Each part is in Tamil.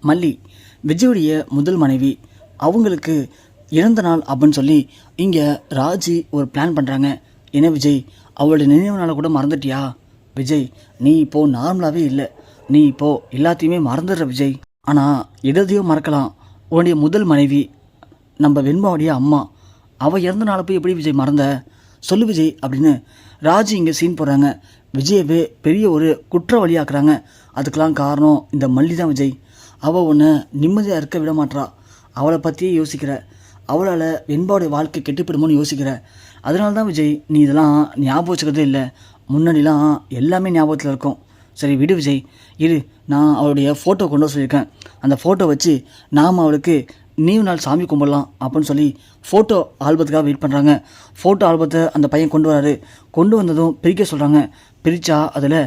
மல்லி விஜயுடைய முதல் மனைவி. அவங்களுக்கு இறந்த நாள் அப்படின்னு சொல்லி இங்கே ராஜி ஒரு பிளான் பண்ணுறாங்க. என்ன விஜய், அவளுடைய நினைவு நாளை கூட மறந்துட்டியா? விஜய், நீ இப்போது நார்மலாகவே இல்லை, நீ இப்போது எல்லாத்தையுமே மறந்துடுற விஜய். ஆனால் எதையோ மறக்கலாம். உன்னுடைய முதல் மனைவி நம்ம வெண்பாவுடைய அம்மா, அவள் இறந்த நாளை போய் எப்படி விஜய் மறந்த? சொல்லு விஜய் அப்படின்னு ராஜி இங்கே சீன் போடுறாங்க. விஜயவே பெரிய ஒரு குற்றவாளியாக்குறாங்க. அதுக்கெலாம் காரணம் இந்த மல்லி தான் விஜய். அவள் ஒன்று நிம்மதியாக இருக்க விட மாட்றா. அவளை பற்றியே யோசிக்கிற, அவளால் வெண்பாவுடைய வாழ்க்கை கெட்டுப்பிடுமோன்னு யோசிக்கிற. அதனால தான் விஜய் நீ இதெல்லாம் ஞாபகம் வச்சுக்கிறதே இல்லை. முன்னாடிலாம் எல்லாமே ஞாபகத்தில் இருக்கும். சரி விடு விஜய், இரு, நான் அவளுடைய ஃபோட்டோ கொண்டு வர சொல்லியிருக்கேன். அந்த ஃபோட்டோ வச்சு நாம் அவளுக்கு நீவு நாள் சாமி கும்பிடலாம் அப்படின்னு சொல்லி ஃபோட்டோ ஆல்பத்துக்காக வெயிட் பண்ணுறாங்க. ஃபோட்டோ ஆல்பத்தை அந்த பையன் கொண்டு வராரு. கொண்டு வந்ததும் பிரிக்க சொல்கிறாங்க. பிரித்தா அதில்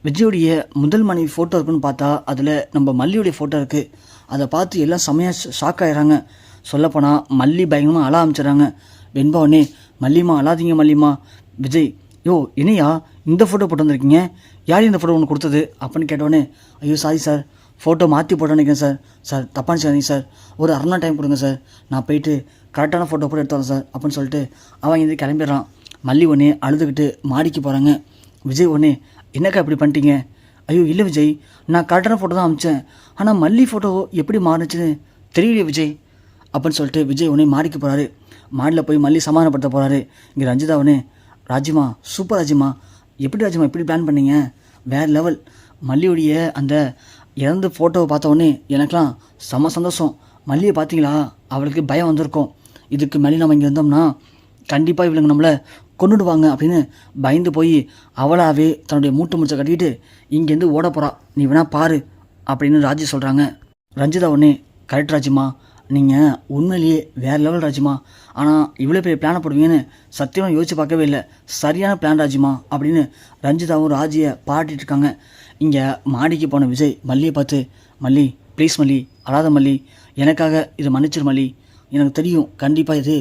விஜயுடைய முதல் மனைவி ஃபோட்டோ இருக்குன்னு பார்த்தா அதில் நம்ம மல்லியுடைய ஃபோட்டோ இருக்குது. அதை பார்த்து எல்லாம் செம்மையாக ஷாக் ஆகிடுறாங்க. சொல்லப்போனால் மல்லி பயங்கரமாக அழ ஆரம்பிச்சிடுறாங்க. வெண்பாவனே, மல்லிமா அழாதீங்க மல்லிமா. விஜய், யோ என்னையா இந்த ஃபோட்டோ போட்டு வந்திருக்கீங்க, யார் இந்த ஃபோட்டோ ஒன்று கொடுத்தது அப்படின்னு கேட்டோடனே, ஐயோ சாரி சார், ஃபோட்டோ மாற்றி போட்டோன்னு நினைக்கிறேன் சார். சார் தப்பாக நினச்சாதீங்க சார், ஒரு அரை நாள் டைம் கொடுங்க சார், நான் போயிட்டு கரெக்டான ஃபோட்டோ போட்டு எடுத்து வரேன் சார் அப்படின்னு சொல்லிட்டு அவன் இங்கே கிளம்பிடுறான். மல்லி ஒன்றே அழுதுகிட்டு மாடிக்கு போகிறாங்க. விஜய் ஒன்றே, என்னக்கா இப்படி பண்ணிட்டீங்க? ஐயோ இல்லை விஜய், நான் கரெக்டான ஃபோட்டோ தான் அமிச்சேன், ஆனால் மல்லி ஃபோட்டோ எப்படி மாறுச்சுன்னு தெரியலையே விஜய் அப்படின்னு சொல்லிட்டு விஜய் ஒன்றே மாடிக்கு போகிறாரு. மாடியில் போய் மல்லி சமாதானப்படுத்த போகிறாரு. இங்கே ரஞ்சிதா ஒன்று, ராஜிமா சூப்பர் ராஜிமா, எப்படி ராஜிமா இப்படி பிளான் பண்ணீங்க, வேறு லெவல். மல்லியுடைய அந்த இறந்து ஃபோட்டோவை பார்த்த உடனே எனக்கெலாம் செம்ம சந்தோஷம். மல்லியை பார்த்தீங்களா, அவளுக்கு பயம் வந்திருக்கும். இதுக்கு மேலே நம்ம இங்கே இருந்தோம்னா கண்டிப்பாக இவளுங்க நம்மளை கொண்டுடுவாங்க அப்படின்னு பயந்து போய் அவளாவே தன்னுடைய மூட்டை முடிச்சை கட்டிக்கிட்டு இங்கேருந்து ஓட போகிறா. நீ வேணா பாரு அப்படின்னு ராஜி சொல்கிறாங்க. ரஞ்சிதா உடனே, கரெக்ட் ராஜிமா, நீங்கள் உண்மையிலேயே வேறு லெவல் ராஜிமா, ஆனால் இவ்வளோ பெரிய பிளானை போடுவீங்கன்னு சத்தியமாக யோசிச்சு பார்க்கவே இல்லை, சரியான பிளான் ராஜிமா அப்படின்னு ரஞ்சிதாவும் ராஜியை பாடிட்டு இருக்காங்க. இங்கே மாடிக்கு போன விஜய் மல்லியை பார்த்து, மல்லி ப்ளீஸ் மல்லி, அழாத மல்லி, எனக்காக இதை மன்னிச்சிரு மல்லி, எனக்கு தெரியும் கண்டிப்பாக இது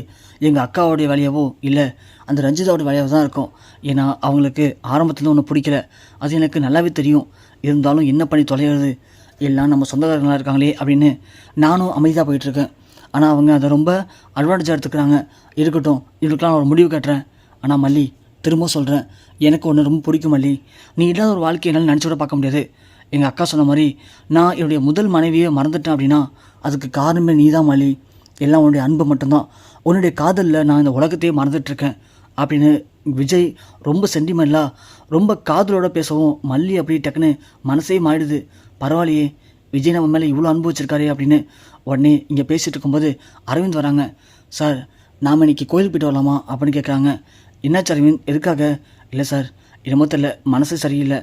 எங்கள் அக்காவோடைய வேலையாவோ இல்லை அந்த ரஞ்சிதாவோட வேலையாவோ தான் இருக்கும். ஏன்னா அவங்களுக்கு ஆரம்பத்தில் ஒன்று பிடிக்கல, அது எனக்கு நல்லாவே தெரியும். இருந்தாலும் என்ன பண்ணி தொலைகிறது, எல்லாம் நம்ம சொந்தக்காரங்களாக இருக்காங்களே அப்படின்னு நானும் அமைதியாக போயிட்டுருக்கேன். ஆனால் அவங்க அதை ரொம்ப அட்வான்டேஜாக எடுத்துக்கிறாங்க. இருக்கட்டும், இதுக்கெலாம் ஒரு முடிவு கட்டுறேன். ஆனால் மல்லி, திரும்ப சொல்கிறேன், எனக்கு ஒன்று ரொம்ப பிடிக்கும் மல்லி, நீ இல்லாத ஒரு வாழ்க்கை என்னால் நினச்சி கூட பார்க்க முடியாது. எங்கள் அக்கா சொன்ன மாதிரி நான் என்னுடைய முதல் மனைவியை மறந்துட்டேன் அப்படின்னா அதுக்கு காரணமே நீ தான் மல்லி. எல்லாம் உன்னுடைய அன்பு மட்டும்தான், உன்னுடைய காதலில் நான் இந்த உலகத்தையே மறந்துட்டுருக்கேன் அப்படின்னு விஜய் ரொம்ப சென்டிமெண்ட்லாக ரொம்ப காதலோடு பேசவும் மல்லி அப்படி டக்குன்னு மனசே மாறிடுது. பரவாயில்லையே, விஜய் நம்ம மேலே இவ்வளோ அன்பு வச்சிருக்காரு அப்படின்னு. உடனே இங்கே பேசிகிட்டு இருக்கும்போது அரவிந்த் வராங்க. சார், நாம் இன்றைக்கி கோயிலுக்கு போய்ட்டு வரலாமா அப்படின்னு கேட்குறாங்க. என்னாச்சு அரவிந்த், எதுக்காக? இல்லை சார், என்னமோ தெரியல, மனசு சரியில்லை,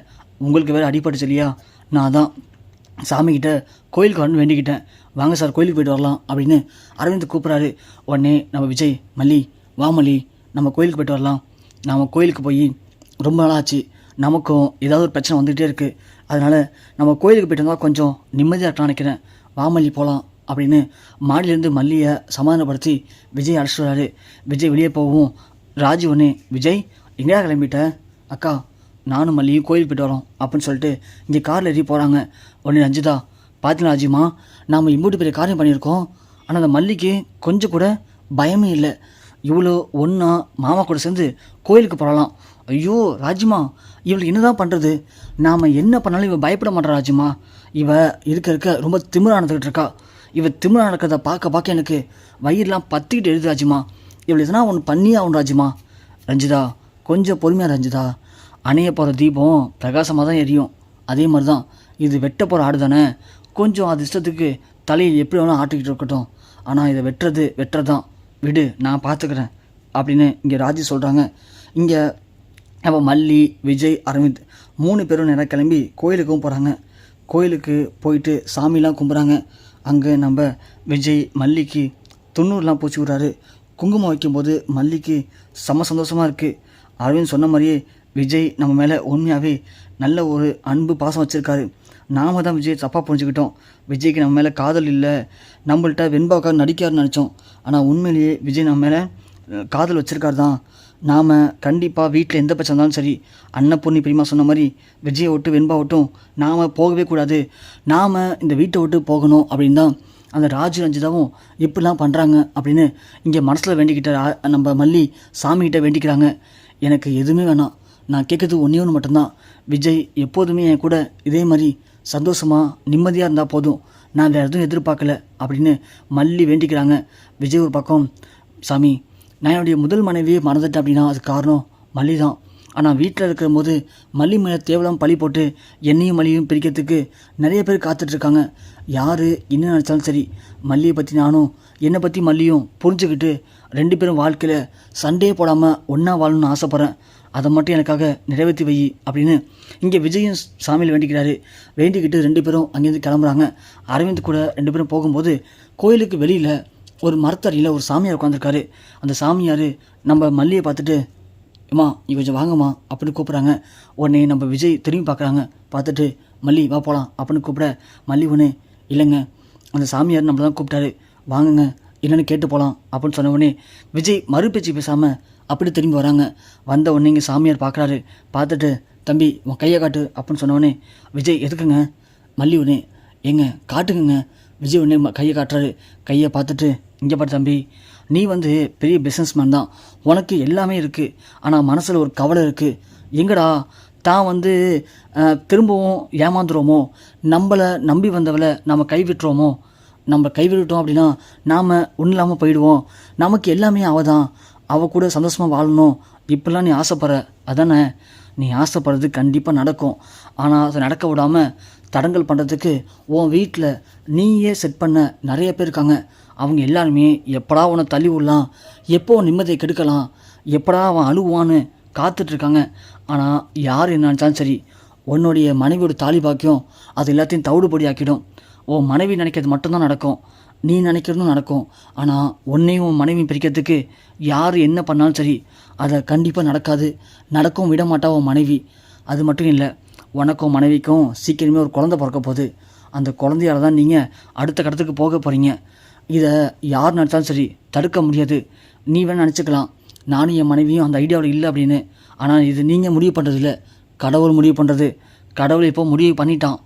உங்களுக்கு வேறு அடிபட்டுச்சு இல்லையா, நான் தான் சாமிக்கிட்ட கோயிலுக்கு வரணும்னு வேண்டிக்கிட்டேன், வாங்க சார் கோயிலுக்கு போய்ட்டு வரலாம் அப்படின்னு அரவிந்த் கூப்பிட்றாரு. உடனே நம்ம விஜய், மல்லி வா மல்லி, நம்ம கோயிலுக்கு போய்ட்டு வரலாம், நாம் கோயிலுக்கு போய் ரொம்ப நாள் ஆச்சு, நமக்கும் ஏதாவது ஒரு பிரச்சனை வந்துகிட்டே இருக்குது, அதனால் நம்ம கோயிலுக்கு போய்ட்டு வந்தால் கொஞ்சம் நிம்மதியாக இருக்கலாம்னு நினைக்கிறேன், வா மல்லி போகலாம் அப்படின்னு மாடியிலேருந்து மல்லியை சமாதானப்படுத்தி விஜய் அழைச்சிட்டு வராரு. விஜய் வெளியே போகவும் ராஜி ஒன்று, விஜய் எங்கேயா கிளம்பிட்ட? அக்கா, நானும் மல்லியும் கோயிலுக்கு போய்ட்டு வரோம் அப்படின்னு சொல்லிட்டு இங்கே காரில் ஏறி போகிறாங்க. உடனே ரஞ்சிதா, பார்த்தீங்களா ராஜிமா, நாம் இம்பூட்டு பெரிய காரியம் பண்ணியிருக்கோம், ஆனால் அந்த மல்லிக்கு கொஞ்சம் கூட பயமே இல்லை, இவ்வளோ ஒன்றா மாமா கூட சேர்ந்து கோயிலுக்கு போகலாம். ஐயோ ராஜிமா, இவளுக்கு என்ன தான் பண்ணுறது, நாம் என்ன பண்ணாலும் இவள் பயப்பட மாட்டா ராஜிமா, இவ இருக்க ரொம்ப திமிரா நடந்துக்கிட்டு இருக்கா, இவள் திமிரா நடக்கிறத பார்க்க எனக்கு வயிறுலாம் பற்றிக்கிட்டு எழுது ராஜிமா, இவள் எதுனா ஒன்று பண்ணியே ஆகும் ராஜிமா. ரஞ்சிதா, கொஞ்சம் பொறுமையாக ரஞ்சிதா, அணைய போகிற தீபம் பிரகாசமாக தான் எரியும், அதே மாதிரி தான் இது வெட்ட போகிற ஆடு தானே, கொஞ்சம் அது இஷ்டத்துக்கு தலையில் எப்படி வேணால் ஆட்டிக்கிட்டு இருக்கட்டும், ஆனால் இதை வெட்டுறது தான், விடு நான் பார்த்துக்கிறேன் அப்படின்னு இங்கே ராஜி சொல்கிறாங்க. இங்கே நம்ம மல்லி, விஜய், அரவிந்த் 3 பேரும் நேராக கிளம்பி கோயிலுக்கும் போகிறாங்க. கோயிலுக்கு போயிட்டு சாமிலாம் கும்பிட்றாங்க. அங்கே நம்ம விஜய் மல்லிக்கு 90லாம் பூச்சி விட்றாரு. குங்குமம் வைக்கும்போது மல்லிக்கு செம்ம சந்தோஷமாக இருக்குது. அரவிந்த் சொன்ன மாதிரியே விஜய் நம்ம மேலே உண்மையாகவே நல்ல ஒரு அன்பு பாசம் வச்சுருக்காரு. நாம் தான் விஜய் தப்பாக புரிஞ்சுக்கிட்டோம். விஜய்க்கு நம்ம மேலே காதல் இல்லை, நம்மள்கிட்ட வெண்பாவுக்காக நடிக்காருன்னு நினச்சோம். ஆனால் உண்மையிலேயே விஜய் நம்ம மேலே காதல் வச்சுருக்காரு தான். நாம் கண்டிப்பாக வீட்டில் எந்த பிரச்சனை இருந்தாலும் சரி, அன்னபூர்ணி பெரியம்மா சொன்ன மாதிரி விஜயை விட்டு வெண்பா விட்டும் நாம் போகவே கூடாது, நாம் இந்த வீட்டை விட்டு போகணும் அப்படின்னு தான் அந்த ராஜு ரஞ்சிதாவும் இப்படிலாம் பண்ணுறாங்க அப்படின்னு இங்கே மனசில் வேண்டிக்கிட்ட நம்ம மல்லி சாமிகிட்ட வேண்டிக்கிறாங்க. எனக்கு எதுவுமே வேணாம், நான் கேட்குறது ஒன்றே ஒன்று மட்டும்தான், விஜய் எப்போதுமே என் கூட இதே மாதிரி சந்தோஷமாக நிம்மதியாக இருந்தால் போதும், நான் வேறு எதுவும் எதிர்பார்க்கல அப்படின்னு மல்லி வேண்டிக்கிறாங்க. விஜய் ஒரு பக்கம், சாமி நான் என்னுடைய முதல் மனைவியை மறந்துட்டேன் அப்படின்னா அது காரணம் மல்லி தான். ஆனால் வீட்டில் இருக்கிற போது மல்லி மேலே தேவலாம் பழி போட்டு என்னையும் மல்லியும் பிரிக்கிறதுக்கு நிறைய பேர் காத்துட்ருக்காங்க. யார் என்ன நினச்சாலும் சரி, மல்லியை பற்றி நானும் என்னை பற்றி மல்லியும் புரிஞ்சுக்கிட்டு 2 பேரும் வாழ்க்கையில் சண்டையே போடாமல் ஒன்றா வாழணும்னு ஆசைப்பட்றேன், அதை மட்டும் எனக்காக நிறைவேற்றி வை அப்படின்னு இங்கே விஜயும் சாமியில் வேண்டிக்கிறாரு. வேண்டிக்கிட்டு 2 பேரும் அங்கேருந்து கிளம்புறாங்க. அரவிந்த் கூட 2 பேரும் போகும்போது கோயிலுக்கு வெளியில் ஒரு மரத்தடியில் ஒரு சாமியார் உட்காந்துருக்காரு. அந்த சாமியார் நம்ம மல்லியை பார்த்துட்டு, அம்மா நீ கொஞ்சம் வாங்கம்மா அப்படின்னு கூப்பிட்றாங்க. உடனே நம்ம விஜய் திரும்பி பார்க்குறாங்க. பார்த்துட்டு மல்லி வா போகலாம் அப்படின்னு கூப்பிட, மல்லி ஒன்று இல்லைங்க, அந்த சாமியார் நம்மள தான் கூப்பிட்டாரு, வாங்குங்க இல்லைன்னு கேட்டு போகலாம் அப்படின்னு சொன்ன உடனே விஜய் மறுபேச்சு பேசாமல் அப்படி திரும்பி வராங்க. வந்த உடனே இங்கே சாமியார் பார்க்குறாரு. பார்த்துட்டு, தம்பி உன் கையை காட்டு அப்படின்னு சொன்ன உடனே விஜய் எதுக்குங்க, மல்லி உடனே ஏங்க காட்டுக்குங்க, விஜய் உடனே கையை காட்டுறாரு. கையை பார்த்துட்டு, இங்கே பாரு தம்பி, நீ பெரிய பிஸ்னஸ்மேன் தான், உனக்கு எல்லாமே இருக்குது, ஆனால் மனசில் ஒரு கவலை இருக்குது. எங்கடா தான் திரும்பவும் ஏமாந்துருவோமோ, நம்மளை நம்பி வந்தவளை நம்ம கைவிட்டுருவோமோ, நம்ம கைவிட்டுட்டோம் அப்படின்னா நாம் ஒன்றும் இல்லாமல் போயிடுவோம், நமக்கு எல்லாமே அவள் தான், அவள் கூட சந்தோஷமாக வாழணும், இப்படிலாம் நீ ஆசைப்படுற, அதானே நீ ஆசைப்படுறது கண்டிப்பாக நடக்கும். ஆனால் அதை நடக்க விடாமல் தடங்கல் பண்ணுறதுக்கு உன் வீட்டில் நீயே செட் பண்ண நிறைய பேர் இருக்காங்க. அவங்க எல்லாருமே எப்படா உன்னை தள்ளி விடலாம், எப்போ நிம்மதியை கெடுக்கலாம், எப்படா அவன் அழுவான்னு காத்துட்ருக்காங்க. ஆனால் யார் என்ன நினச்சாலும் சரி, உன்னுடைய மனைவியோட தாலி பாக்கியம் அது எல்லாத்தையும் தவிடுபடி ஆக்கிடும். உன் மனைவி நினைக்கிறது மட்டும்தான் நடக்கும், நீ நினைக்கிறதும் நடக்கும். ஆனால் உன்னையும் உன் மனைவியும் பிரிக்கிறதுக்கு யார் என்ன பண்ணாலும் சரி, அதை கண்டிப்பாக நடக்காது, நடக்கவும் விட மாட்டா உன் மனைவி. அது மட்டும் இல்லை, உனக்கும் மனைவிக்கும் சீக்கிரமே ஒரு குழந்தை பிறக்க போகுது. அந்த குழந்தையால் தான் நீங்கள் அடுத்த கட்டத்துக்கு போக போகிறீங்க. இதை யார் நினச்சாலும் சரி தடுக்க முடியாது. நீ வேணால் நினச்சிக்கலாம் நானும் என் மனைவியும் அந்த ஐடியாவில் இல்லை அப்படின்னு, ஆனால் இது நீங்கள் முடிவு பண்ணுறது இல்லை, கடவுள் முடிவு பண்ணுறது. கடவுள் இப்போ முடிவு பண்ணிட்டான்,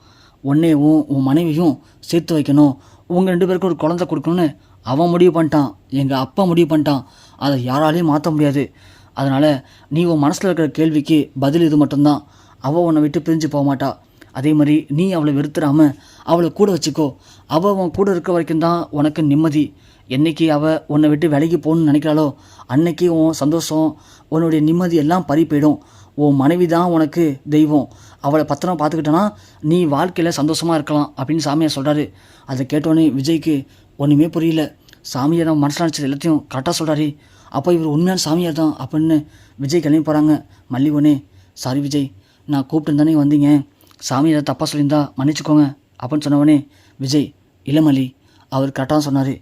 உன்னையும் உன் மனைவியும் சேர்த்து வைக்கணும், உங்கள் 2 பேருக்கும் ஒரு குழந்தை கொடுக்கணும்னு அவன் முடிவு பண்ணிட்டான், எங்கள் அப்பா முடிவு பண்ணிட்டான், அதை யாராலையும் மாற்ற முடியாது. அதனால் நீ உன் மனசில் இருக்கிற கேள்விக்கு பதில் இது மட்டும்தான், அவள் உன்னை விட்டு பிரிஞ்சு போக மாட்டா. அதே மாதிரி நீ அவளை வெறுத்துறாமல் அவளை கூட வச்சுக்கோ, அவள் உன் கூட இருக்க வரைக்கும் தான் உனக்கு நிம்மதி. என்றைக்கு அவள் உன்னை விட்டு விலகி போகணுன்னு நினைக்கிறாளோ அன்னைக்கு உன் சந்தோஷம், உன்னுடைய நிம்மதி எல்லாம் பறி போயிடும். உன் மனைவி தான் உனக்கு தெய்வம், அவளை பத்திரமா பார்த்துக்கிட்டனா நீ வாழ்க்கையில் சந்தோஷமாக இருக்கலாம் அப்படின்னு சாமியார் சொல்கிறாரு. அதை கேட்டோன்னே விஜய்க்கு ஒன்றுமே புரியல. சாமியார் நம்ம மனசில் நினச்சது எல்லாத்தையும் கரெக்டாக சொல்கிறாரு, அப்போ இவர் உண்மையான சாமியார் தான் அப்படின்னு விஜய் கிளம்பி போகிறாங்க. மல்லி ஒன்னே, சாரி விஜய், நான் கூப்பிட்டு தானே வந்தீங்க, சாமியார் தப்பாக சொல்லியிருந்தா மன்னிச்சுக்கோங்க அப்படின்னு சொன்னவொடனே விஜய், இல்லை மல்லி அவர் கரெக்டாக சொன்னார்,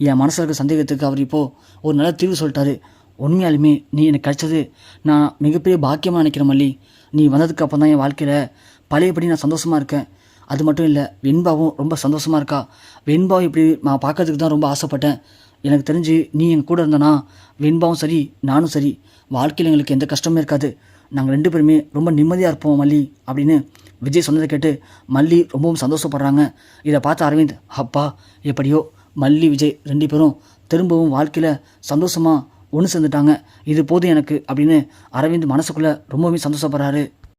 என் மனசில் இருக்க சந்தேகத்துக்கு அவர் இப்போது ஒரு நல்ல தீர்வு சொல்லிட்டாரு. உண்மையாலுமே நீ எனக்கு கிடைச்சது நான் மிகப்பெரிய பாக்கியமாக நினைக்கிறேன் மல்லி. நீ வந்ததுக்கு அப்புறம் தான் என் வாழ்க்கையில் பழையபடி நான் சந்தோஷமாக இருக்கேன். அது மட்டும் இல்லை, வெண்பாவும் ரொம்ப சந்தோஷமாக இருக்கா. வெண்பாவும் இப்படி நான் பார்க்கறதுக்கு தான் ரொம்ப ஆசைப்பட்டேன். எனக்கு தெரிஞ்சு நீ என் கூட இருந்தனா வெண்பாவும் சரி நானும் சரி வாழ்க்கையில் எங்களுக்கு எந்த கஷ்டமே இருக்காது, நாங்கள் 2 பேருமே ரொம்ப நிம்மதியாக இருப்போம் மல்லி அப்படின்னு விஜய் சொன்னதை கேட்டு மல்லி ரொம்பவும் சந்தோஷப்படுறாங்க. இதை பார்த்த அரவிந்த், அப்பா எப்படியோ மல்லி விஜய் 2 பேரும் திரும்பவும் வாழ்க்கையில் சந்தோஷமாக ஒன்று சேர்ந்துட்டாங்க, இது போதும் எனக்கு அப்படின்னு அரவிந்த் மனசுக்குள்ளே ரொம்பவுமே சந்தோஷப்படுறாரு.